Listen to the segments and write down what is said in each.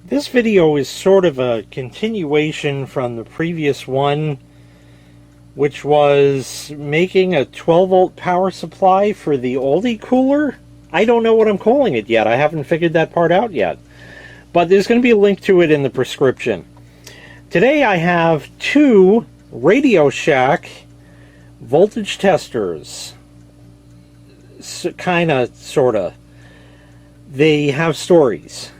This video is sort of a continuation from the previous one, which was making a 12-volt power supply for the oldie cooler. I don't know what I'm calling it yet. I haven't figured that part out yet. But there's going to be a link to it in the prescription. Today I have two Radio Shack voltage testers. Kinda, sorta. They have stories.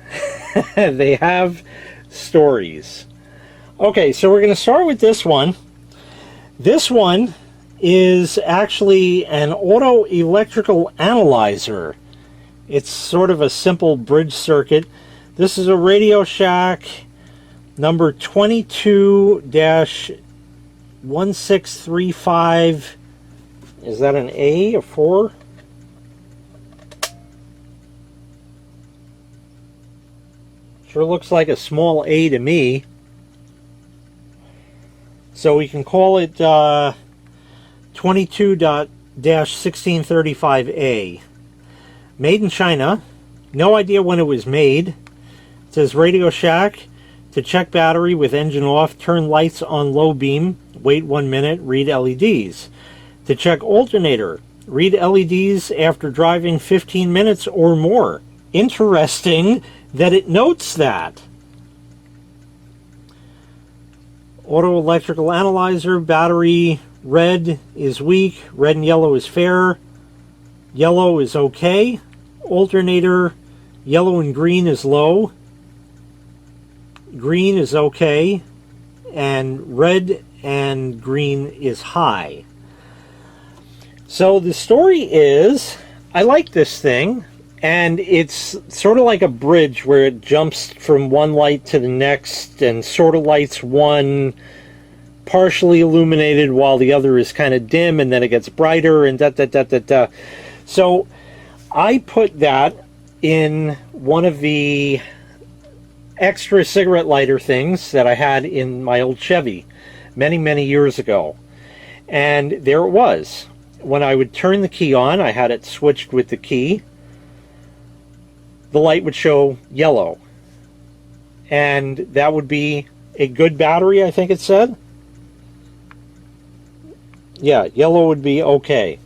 They have stories. Okay, so we're going to start with this one. This one is actually an auto electrical analyzer. It's sort of a simple bridge circuit. This is a Radio Shack number 22-1635. Is that an A, a 4? Sure looks like a small A to me. So we can call it 22-1635A. Made in China. No idea when it was made. It says Radio Shack. To check battery with engine off, turn lights on low beam. Wait 1 minute, read LEDs. To check alternator, read LEDs after driving 15 minutes or more. Interesting that it notes that. Auto electrical analyzer, battery red is weak, red and yellow is fair, yellow is okay, alternator yellow and green is low, green is okay, and red and green is high. So the story is, I like this thing. And it's sort of like a bridge where it jumps from one light to the next and sort of lights one partially illuminated while the other is kind of dim, and then it gets brighter and da-da-da-da-da. So I put that in one of the extra cigarette lighter things that I had in my old Chevy many, many years ago. And there it was. When I would turn the key on, I had it switched with the key. The light would show yellow, and that would be a good battery, I think it said. Yeah, yellow would be okay.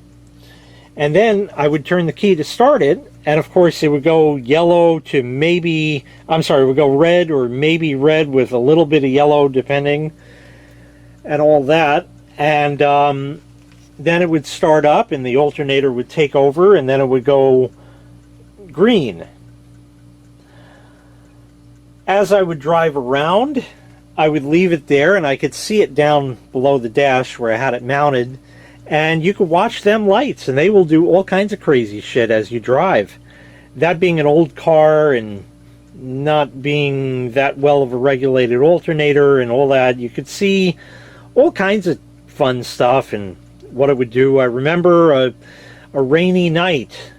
And then I would turn the key to start it, and of course it would go yellow to maybe, I'm sorry, it would go red or maybe red with a little bit of yellow depending, and all that. And then it would start up and the alternator would take over, and then it would go green. As I would drive around, I would leave it there, and I could see it down below the dash where I had it mounted, and you could watch them lights, and they will do all kinds of crazy shit as you drive. That being an old car and not being that well of a regulated alternator and all that, you could see all kinds of fun stuff and what it would do. I remember a rainy night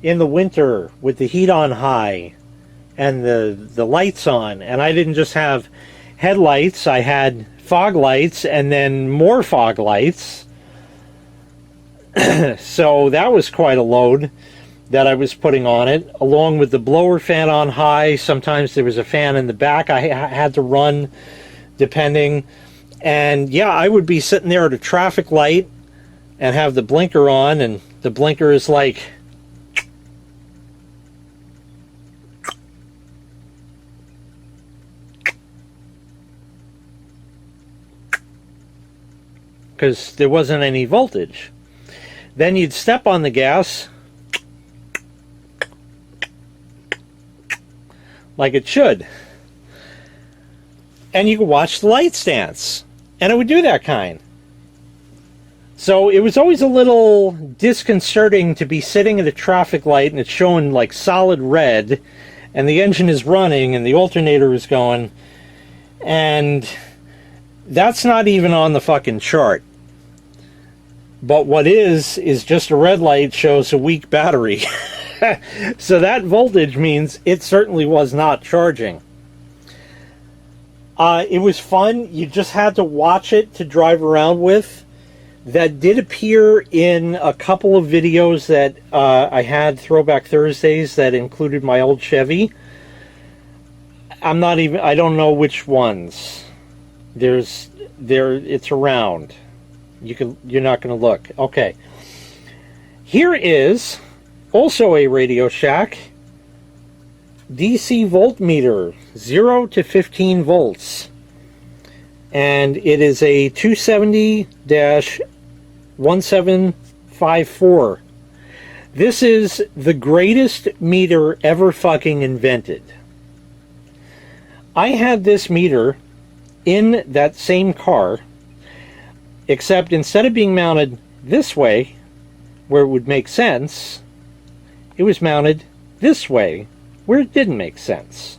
in the winter with the heat on high and the lights on, and I didn't just have headlights, I had fog lights and then more fog lights. So that was quite a load that I was putting on it, along with the blower fan on high. Sometimes there was a fan in the back I had to run depending. And yeah, I would be sitting there at a traffic light and have the blinker on, and the blinker is like, because there wasn't any voltage. Then you'd step on the gas like it should, and you could watch the lights dance, and it would do that kind. So it was always a little disconcerting to be sitting at a traffic light and it's showing like solid red, and the engine is running and the alternator is going, and that's not even on the fucking chart. But what is just a red light shows a weak battery. So that voltage means it certainly was not charging. It was fun. You just had to watch it to drive around with. That did appear in a couple of videos that I had Throwback Thursdays that included my old Chevy. I'm not even, I don't know which ones. It's around. You're not going to look. Okay. Here is also a Radio Shack DC voltmeter, 0 to 15 volts. And it is a 270-1754. This is the greatest meter ever fucking invented. I had this meter in that same car, except instead of being mounted this way, where it would make sense, it was mounted this way, where it didn't make sense.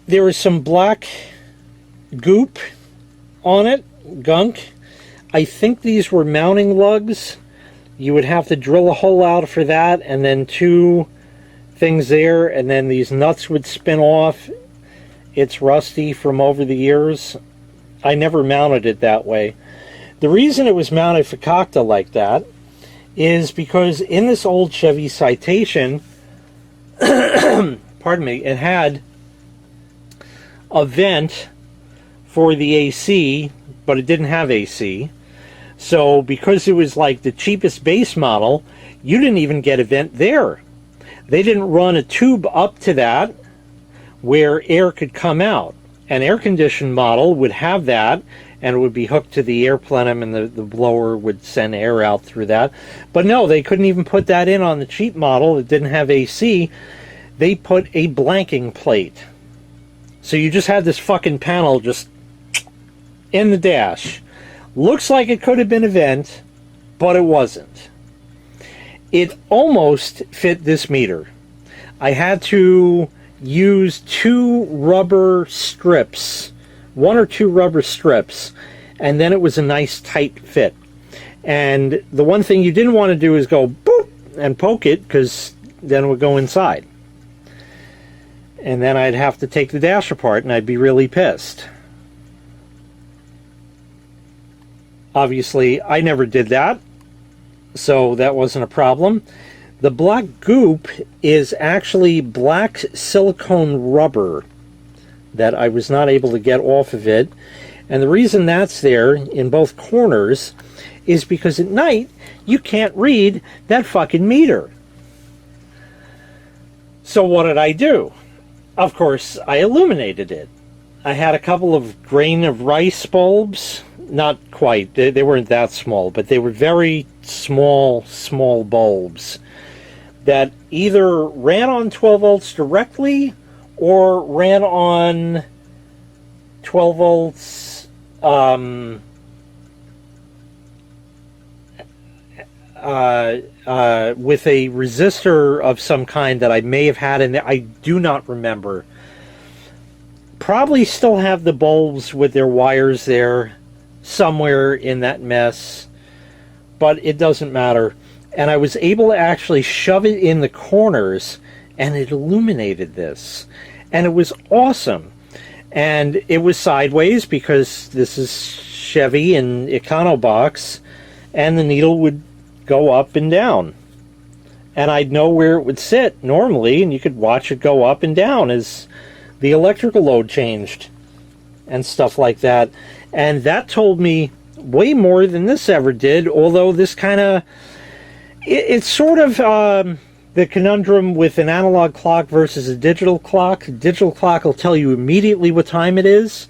There was some black goop on it, gunk. I think these were mounting lugs. You would have to drill a hole out for that, and then 2 things there, and then these nuts would spin off. It's rusty from over the years. I never mounted it that way. The reason it was mounted fakakta like that is because in this old Chevy Citation, pardon me, it had a vent for the AC, but it didn't have AC. So because it was like the cheapest base model, you didn't even get a vent there. They didn't run a tube up to that where air could come out. An air-conditioned model would have that, and it would be hooked to the air plenum, and the blower would send air out through that. But no, they couldn't even put that in on the cheap model that didn't have AC. They put a blanking plate. So you just had this fucking panel just in the dash. Looks like it could have been a vent, but it wasn't. It almost fit this meter. I had to use 2 rubber strips, 1 or 2 rubber strips, and then it was a nice tight fit. And the one thing you didn't want to do is go boop and poke it, because then it would go inside. And then I'd have to take the dash apart, and I'd be really pissed. Obviously, I never did that, so that wasn't a problem. The black goop is actually black silicone rubber that I was not able to get off of it. And the reason that's there in both corners is because at night you can't read that fucking meter. So what did I do? Of course, I illuminated it. I had a couple of grain of rice bulbs. Not quite. They weren't that small, but they were very small bulbs that either ran on 12 volts directly or ran on 12 volts with a resistor of some kind that I may have had in there. I do not remember. Probably still have the bulbs with their wires there somewhere in that mess, but it doesn't matter. And I was able to actually shove it in the corners, and it illuminated this. And it was awesome. And it was sideways because this is Chevy and Econobox, and the needle would go up and down. And I'd know where it would sit normally, and you could watch it go up and down as the electrical load changed and stuff like that. And that told me way more than this ever did, although this kind of... It's sort of the conundrum with an analog clock versus a digital clock. A digital clock will tell you immediately what time it is,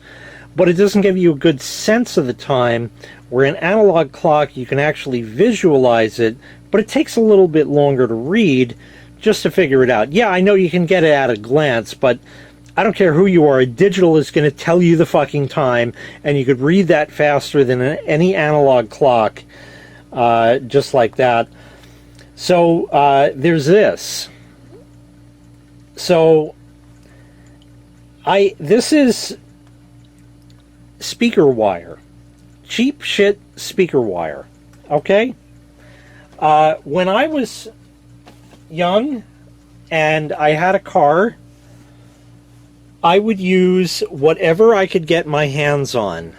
but it doesn't give you a good sense of the time, where an analog clock you can actually visualize it, but it takes a little bit longer to read just to figure it out. Yeah, I know you can get it at a glance, but I don't care who you are, a digital is going to tell you the fucking time, and you could read that faster than any analog clock, just like that. So there's this. So this is speaker wire, cheap shit speaker wire. Okay. When I was young and I had a car, I would use whatever I could get my hands on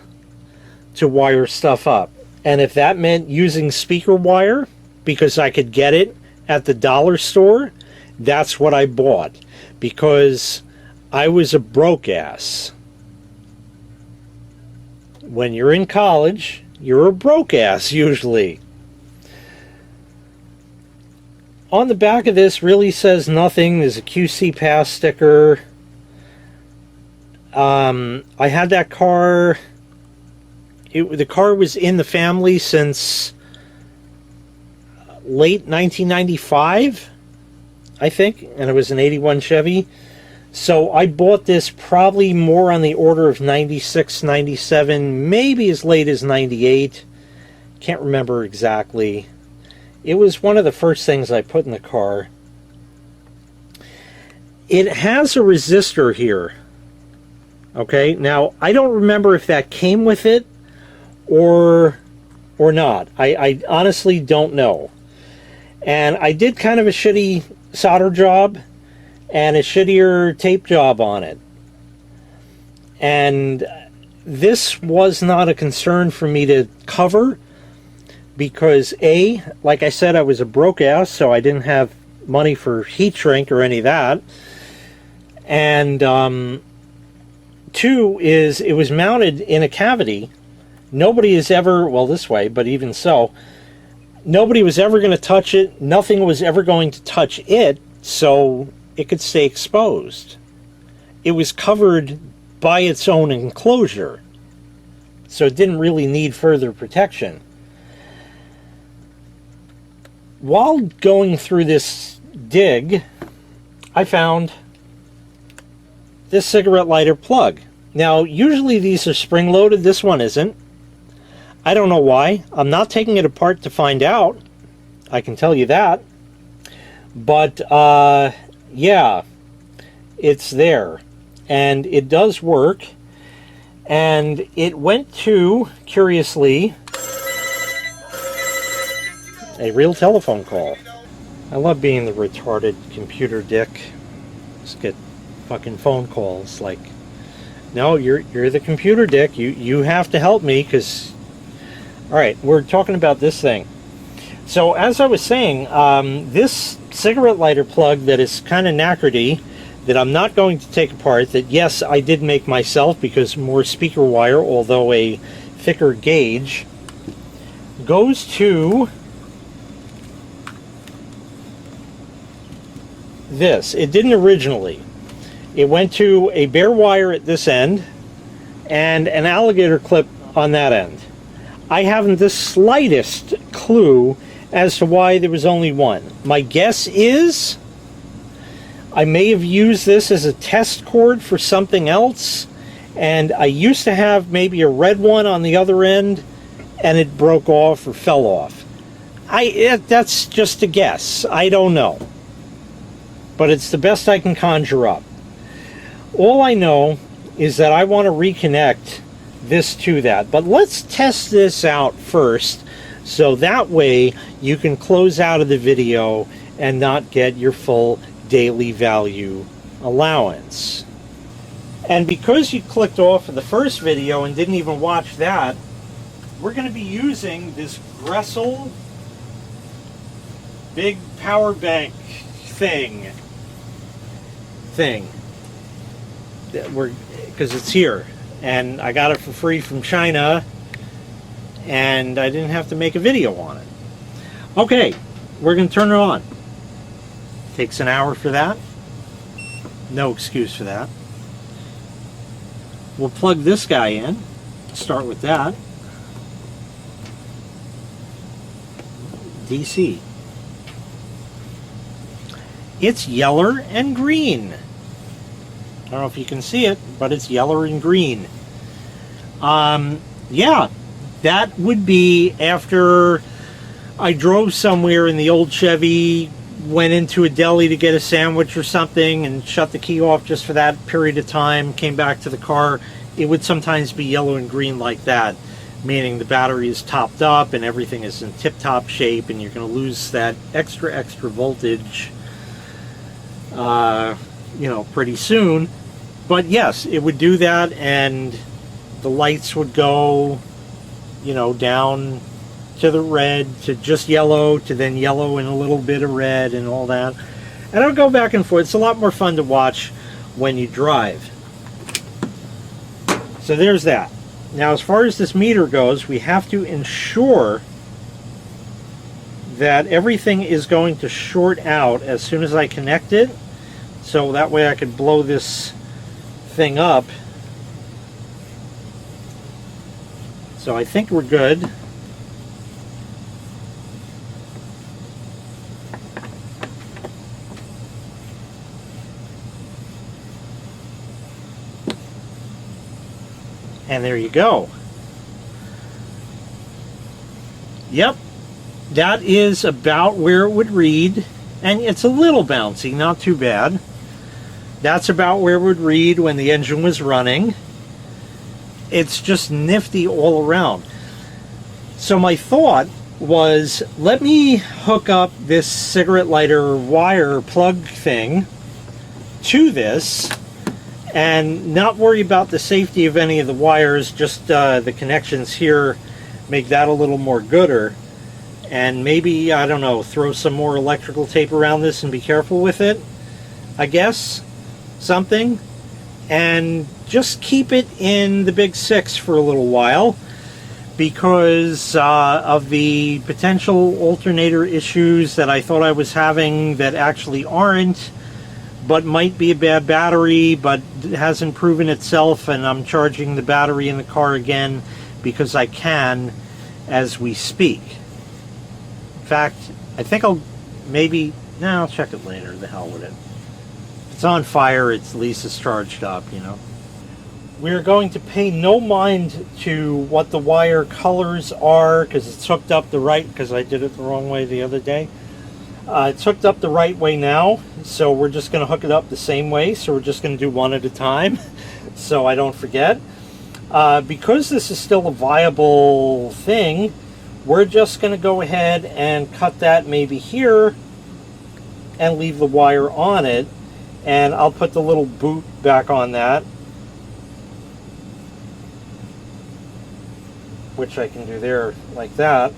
to wire stuff up. And if that meant using speaker wire, because I could get it at the dollar store that's what I bought, because I was a broke ass. When you're in college, you're a broke ass usually. On the back of this really says nothing. There's a QC Pass sticker. I had that car. The car was in the family since late 1995, I think, and it was an 81 Chevy. So I bought this probably more on the order of 96, 97, maybe as late as 98. Can't remember exactly. It was one of the first things I put in the car. It has a resistor here. Okay, now I don't remember if that came with it or not. I honestly don't know. And I did kind of a shitty solder job and a shittier tape job on it. And this was not a concern for me to cover because A, like I said, I was a broke ass, so I didn't have money for heat shrink or any of that. And two is it was mounted in a cavity. Nobody has ever, well, this way, but even so, nobody was ever going to touch it. Nothing was ever going to touch it, so it could stay exposed. It was covered by its own enclosure, so it didn't really need further protection. While going through this dig, I found this cigarette lighter plug. Now, usually these are spring-loaded. This one isn't. I don't know why. I'm not taking it apart to find out. I can tell you that. But, yeah, it's there. And it does work. And it went to, curiously, a real telephone call. I love being the retarded computer dick. Just get fucking phone calls like, no, you're the computer dick. You have to help me because... Alright, we're talking about this thing. So, as I was saying, this cigarette lighter plug that is kind of knackered-y, that I'm not going to take apart, that yes, I did make myself because more speaker wire, although a thicker gauge, goes to this. It didn't originally. It went to a bare wire at this end and an alligator clip on that end. I haven't the slightest clue as to why there was only one. My guess is I may have used this as a test cord for something else, and I used to have maybe a red one on the other end and it broke off or fell off. That's just a guess. I don't know. But it's the best I can conjure up. All I know is that I want to reconnect this to that. But let's test this out first, so that way you can close out of the video and not get your full daily value allowance. And because you clicked off of the first video and didn't even watch that, we're going to be using this Gressel big power bank thing. Because it's here. And I got it for free from China, and I didn't have to make a video on it. Okay, we're going to turn it on. Takes an hour for that. No excuse for that. We'll plug this guy in. Start with that. DC. It's yeller and green. I don't know if you can see it, but it's yellow and green. Yeah, that would be after I drove somewhere in the old Chevy, went into a deli to get a sandwich or something and shut the key off just for that period of time, came back to the car. It would sometimes be yellow and green like that, meaning the battery is topped up and everything is in tip-top shape, and you're going to lose that extra voltage pretty soon. But yes, it would do that, and the lights would go, down to the red, to just yellow, to then yellow and a little bit of red and all that. And I'll go back and forth. It's a lot more fun to watch when you drive. So there's that. Now, as far as this meter goes, we have to ensure that everything is going to short out as soon as I connect it, so that way I can blow this thing up. So I think we're good. And there you go. Yep, that is about where it would read, and it's a little bouncy, not too bad. That's about where it would read when the engine was running. It's just nifty all around. So my thought was, let me hook up this cigarette lighter wire plug thing to this and not worry about the safety of any of the wires, just the connections here, make that a little more gooder. And maybe, I don't know, throw some more electrical tape around this and be careful with it, I guess, something. And just keep it in the Big 6 for a little while, because of the potential alternator issues that I thought I was having that actually aren't, but might be a bad battery, but hasn't proven itself, and I'm charging the battery in the car again because I can as we speak. In fact, I think I'll maybe, no, I'll check it later, the hell with it. If it's on fire, at least it's charged up, you know. We're going to pay no mind to what the wire colors are, because it's hooked up the right, because I did it the wrong way the other day. It's hooked up the right way now, so we're just going to hook it up the same way, so we're just going to do one at a time, so I don't forget. Because this is still a viable thing, we're just going to go ahead and cut that maybe here and leave the wire on it, and I'll put the little boot back on that, which I can do there like that.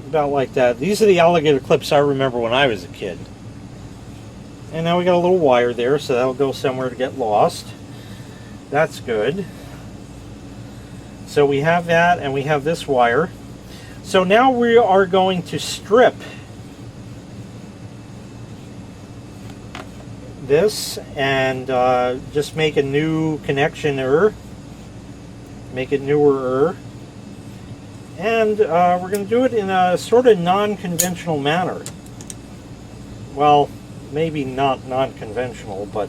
About like that. These are the alligator clips I remember when I was a kid. And now we got a little wire there, so that'll go somewhere to get lost. That's good. So we have that, and we have this wire. So now we are going to strip this and just make a new connection-er. Make it newer-er. And we're going to do it in a sort of non-conventional manner. Well, maybe not non-conventional, but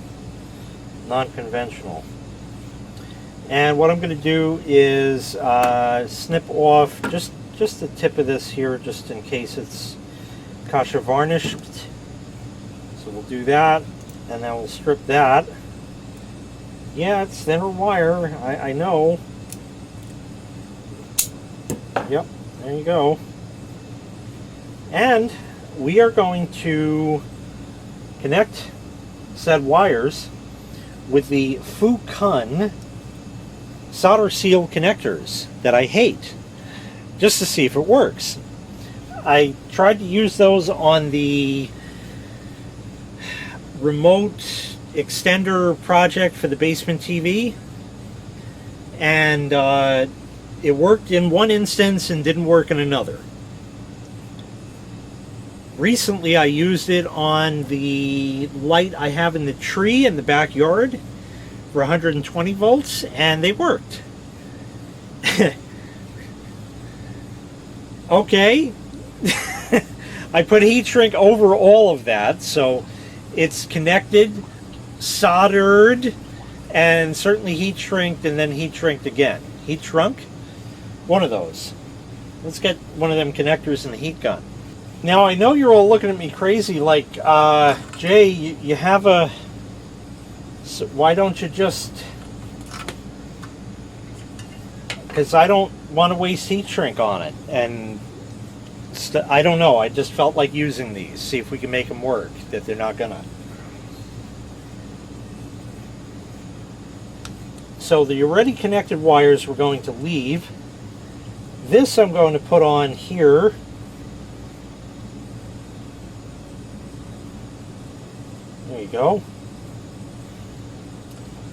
non-conventional. And what I'm going to do is snip off just the tip of this here, just in case it's kasha varnished. So we'll do that, and then we'll strip that. Yeah, it's thinner wire, I know. Yep, there you go. And we are going to connect said wires with the Fukun solder seal connectors that I hate, just to see if it works. I tried to use those on the remote extender project for the basement TV, and it worked in one instance and didn't work in another. Recently I used it on the light I have in the tree in the backyard for 120 volts, and they worked. Okay. I put heat shrink over all of that, so it's connected, soldered, and certainly heat shrinked, and then heat shrinked again. Heat shrunk? One of those. Let's get one of them connectors in the heat gun. Now, I know you're all looking at me crazy, like, Jay, you have a... So why don't you just... Because I don't want to waste heat shrink on it, and I don't know, I just felt like using these, see if we can make them work, that they're not gonna. So the already connected wires we're going to leave. This I'm going to put on here. There you go.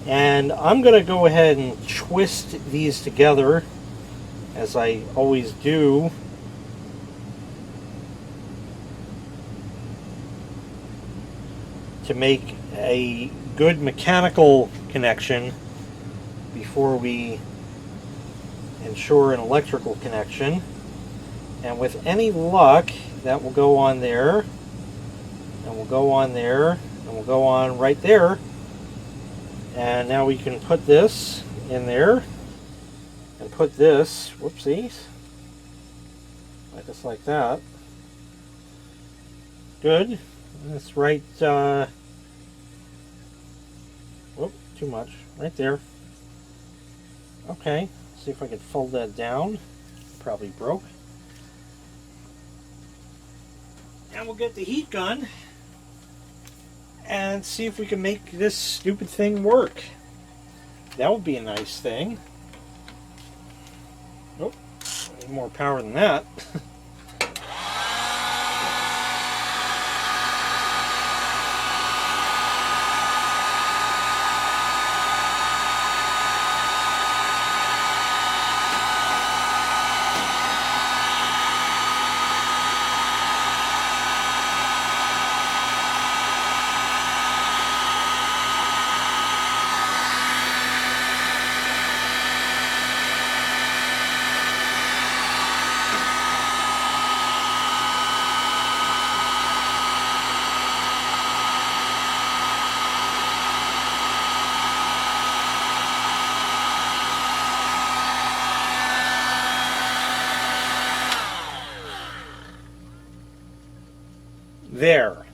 And I'm going to go ahead and twist these together, as I always do. To make a good mechanical connection before we ensure an electrical connection. And with any luck, that will go on there, and will go on there, and will go on right there. And now we can put this in there, and put this, whoopsies, just like that. Good. That's right, whoop, too much. Right there. Okay, see if I can fold that down. Probably broke. And we'll get the heat gun and see if we can make this stupid thing work. That would be a nice thing. Nope, need more power than that. There.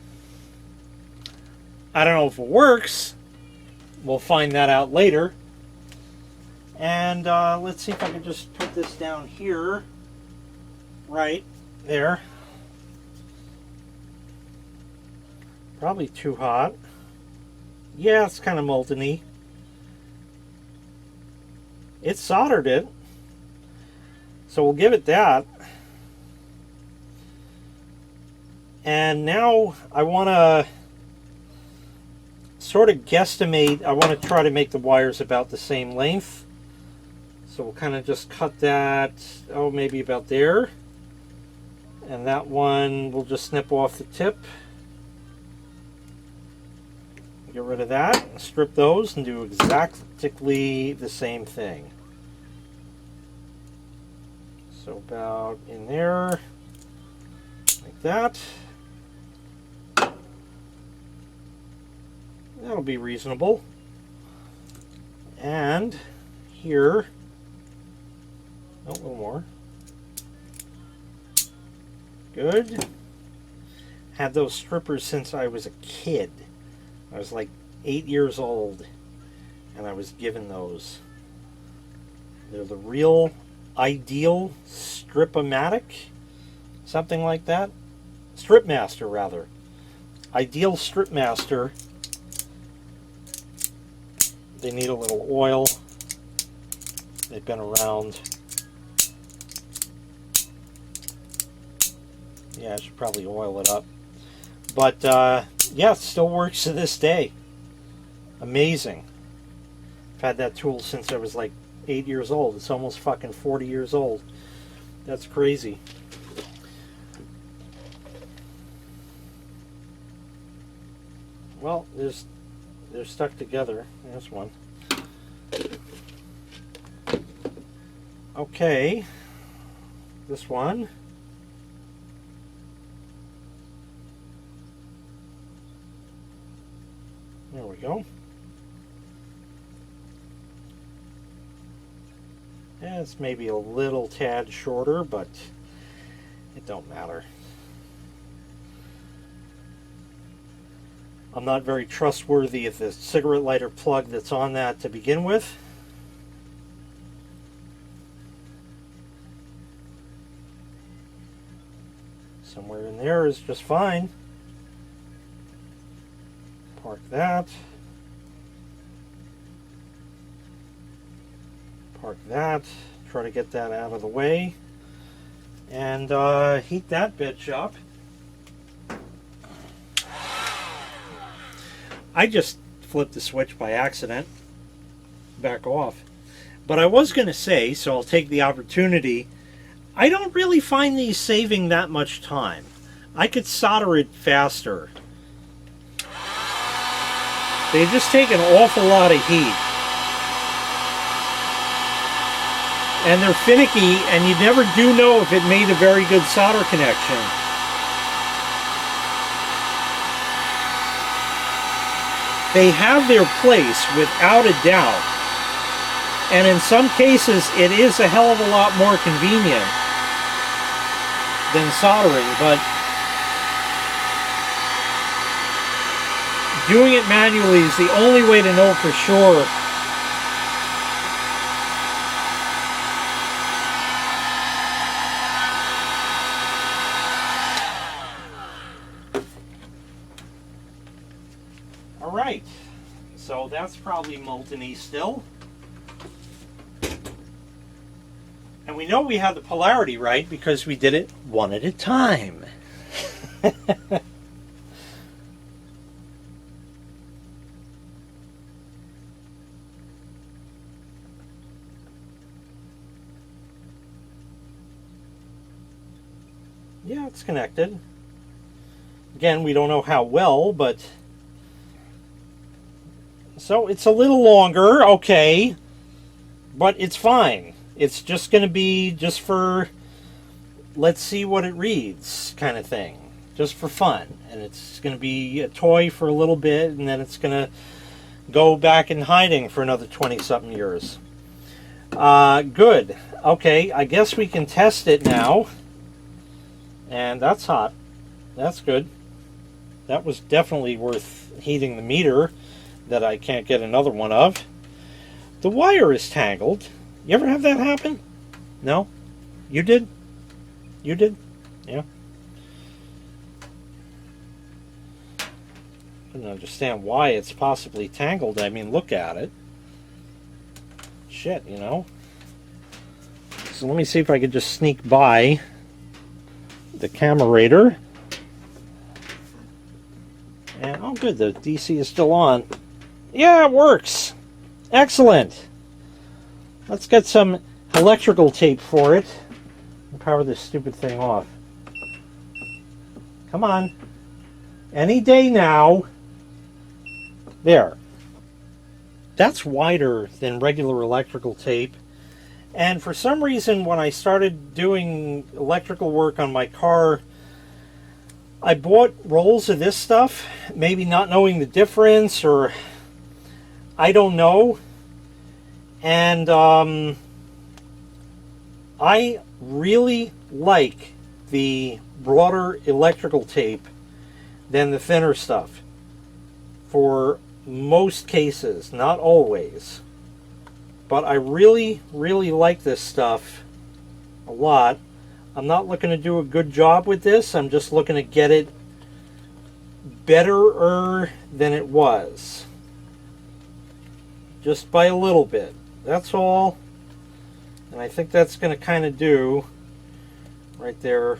I don't know if it works. We'll find that out later. And let's see if I can just put this down here. Right there. Probably too hot. Yeah, it's kind of molten-y. It soldered it. So we'll give it that. And now I want to sort of guesstimate. I want to try to make the wires about the same length. So we'll kind of just cut that, oh, maybe about there. And that one we'll just snip off the tip. Get rid of that, strip those, and do exactly the same thing. So about in there, like that. That'll be reasonable. And here, oh, a little more. Good. Had those strippers since I was a kid. I was like 8 years old, and I was given those. They're the real ideal strip-o-matic, something like that. Strip master, rather. Ideal strip master. They need a little oil. They've been around. Yeah, I should probably oil it up. But yeah, it still works to this day. Amazing. I've had that tool since I was like 8 years old. It's almost fucking 40 years old. That's crazy. Well, they're stuck together. There's one. Okay. This one. There we go. Yeah, it's maybe a little tad shorter, but it don't matter. I'm not very trustworthy of the cigarette lighter plug that's on that to begin with. Somewhere in there is just fine. Park that. Park that. Try to get that out of the way. and heat that bitch up. I just flipped the switch by accident. Back off. But I was going to say, so I'll take the opportunity, I don't really find these saving that much time. I could solder it faster. They just take an awful lot of heat. And they're finicky, and you never do know if it made a very good solder connection. They have their place, without a doubt. And in some cases, it is a hell of a lot more convenient than soldering, but doing it manually is the only way to know for sure. Alright, so that's probably molten-y still. And we know we had the polarity right because we did it one at a time. Yeah, it's connected. Again, we don't know how well, but... So it's a little longer, okay, but it's fine. It's just going to be just for, let's see what it reads kind of thing, just for fun. And it's going to be a toy for a little bit, and then it's going to go back in hiding for another 20-something years. Good. Okay, I guess we can test it now. And that's hot. That's good. That was definitely worth heating the meter that I can't get another one of. The wire is tangled. You ever have that happen? No? You did? You did? Yeah. I don't understand why it's possibly tangled. I mean, look at it. Shit, you know. So let me see if I could just sneak by the camerator. And, oh good, the DC is still on. Yeah, it works. Excellent. Let's get some electrical tape for it and power this stupid thing off. Come on. Any day now. There. That's wider than regular electrical tape. And for some reason, when I started doing electrical work on my car, I bought rolls of this stuff, maybe not knowing the difference, or I don't know. And I really like the broader electrical tape than the thinner stuff for most cases, not always. But I really, really like this stuff a lot. I'm not looking to do a good job with this. I'm just looking to get it better than it was. Just by a little bit. That's all. And I think that's going to kind of do right there.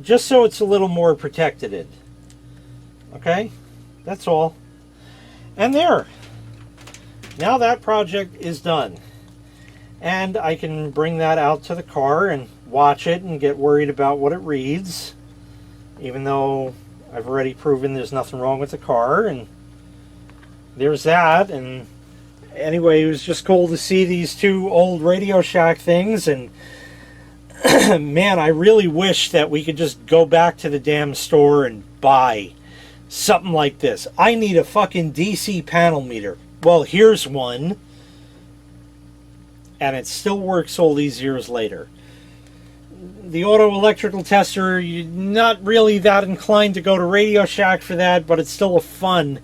Just so it's a little more protected. Okay? That's all. And there. Now that project is done. And I can bring that out to the car and watch it and get worried about what it reads. Even though I've already proven there's nothing wrong with the car. And there's that. And anyway, it was just cool to see these two old Radio Shack things. And man, I really wish that we could just go back to the damn store and buy something like this. I need a fucking DC panel meter. Well, here's one. And it still works all these years later. The auto electrical tester, you're not really that inclined to go to Radio Shack for that, but it's still a fun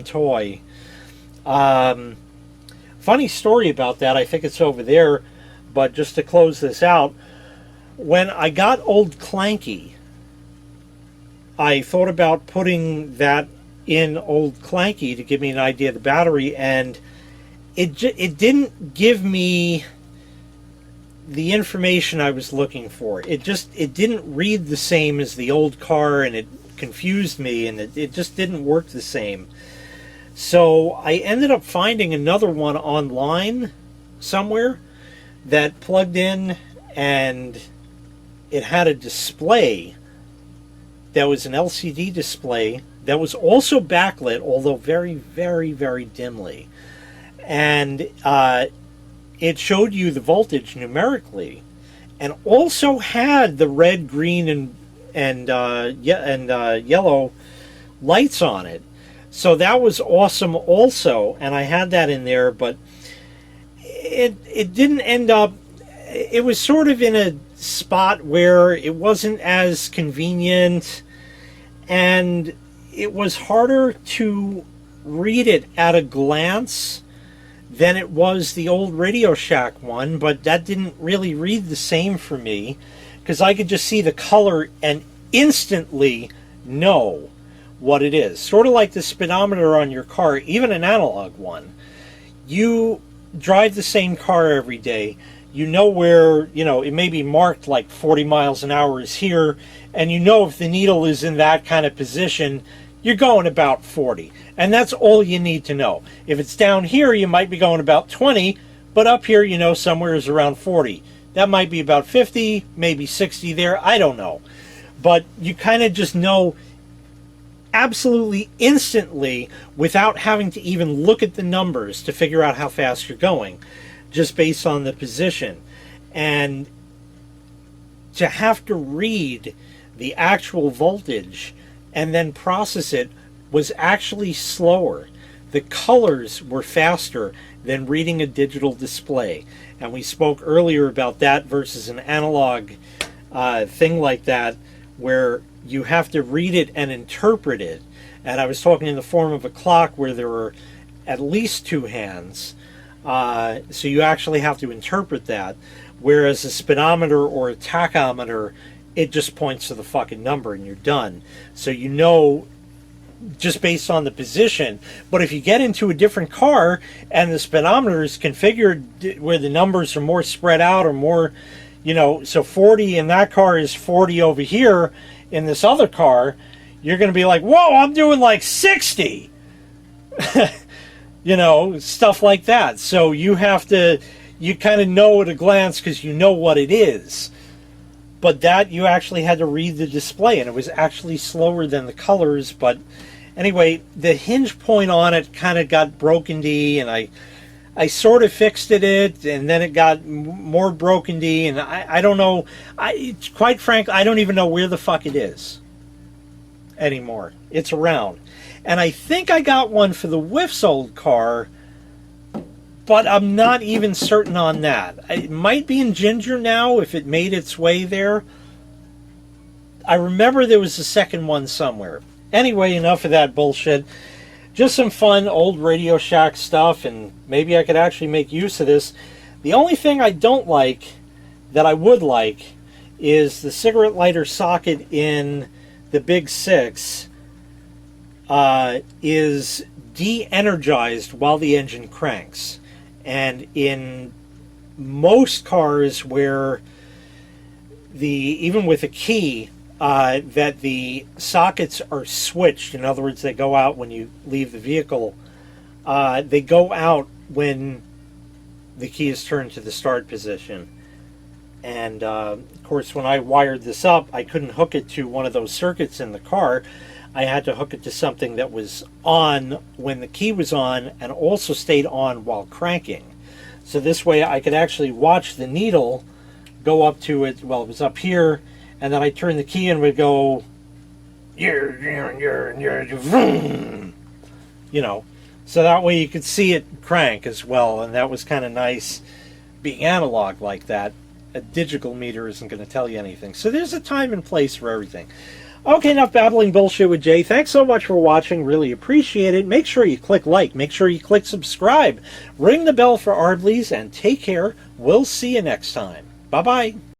toy. Funny story about that, I think it's over there, but just to close this out, when I got Old Clanky, I thought about putting that in Old Clanky to give me an idea of the battery, and it didn't give me the information I was looking for. It didn't read the same as the old car, and it confused me, and it just didn't work the same. So I ended up finding another one online somewhere that plugged in, and it had a display that was an LCD display that was also backlit, although very, very, very dimly. And it showed you the voltage numerically, and also had the red, green, and yellow lights on it. So that was awesome also, and I had that in there, but it didn't end up, it was sort of in a spot where it wasn't as convenient, and it was harder to read it at a glance than it was the old Radio Shack one, but that didn't really read the same for me, because I could just see the color and instantly know what it is. Sort of like the speedometer on your car, even an analog one. You drive the same car every day. You know where, it may be marked like 40 miles an hour is here, and you know if the needle is in that kind of position, you're going about 40. And that's all you need to know. If it's down here, you might be going about 20, but up here, somewhere is around 40. That might be about 50, maybe 60 there, I don't know. But you kind of just know absolutely instantly without having to even look at the numbers to figure out how fast you're going, just based on the position. And to have to read the actual voltage and then process it was actually slower. The colors were faster than reading a digital display. And we spoke earlier about that versus an analog thing like that, where you have to read it and interpret it. And I was talking in the form of a clock where there were at least two hands. So you actually have to interpret that. Whereas a speedometer or a tachometer, it just points to the fucking number and you're done. So you know just based on the position. But if you get into a different car and the speedometer is configured where the numbers are more spread out or more, so 40 in that car is 40 over here in this other car, you're going to be like, whoa, I'm doing like 60. Stuff like that. So you kind of know at a glance because you know what it is. But that you actually had to read the display, and it was actually slower than the colors. But anyway, the hinge point on it kind of got broken-y, and I sort of fixed it, and then it got more broken-y, and I don't know. Quite frankly, I don't even know where the fuck it is anymore. It's around. And I think I got one for the Whiff's old car, but I'm not even certain on that. It might be in Ginger now if it made its way there. I remember there was a second one somewhere. Anyway, enough of that bullshit. Just some fun old Radio Shack stuff, and maybe I could actually make use of this. The only thing I don't like, that I would like, is the cigarette lighter socket in the Big 6 is de-energized while the engine cranks. And in most cars where even with a key, that the sockets are switched, in other words, they go out when you leave the vehicle, they go out when the key is turned to the start position. And of course, when I wired this up, I couldn't hook it to one of those circuits in the car. I had to hook it to something that was on when the key was on and also stayed on while cranking. So this way I could actually watch the needle go up to it. Well, it was up here, and then I turned the key and it would go, so that way you could see it crank as well, and that was kind of nice being analog like that. A digital meter isn't going to tell you anything. So there's a time and place for everything. Okay, enough babbling bullshit with Jay. Thanks so much for watching. Really appreciate it. Make sure you click like. Make sure you click subscribe. Ring the bell for Ardleys, and take care. We'll see you next time. Bye-bye.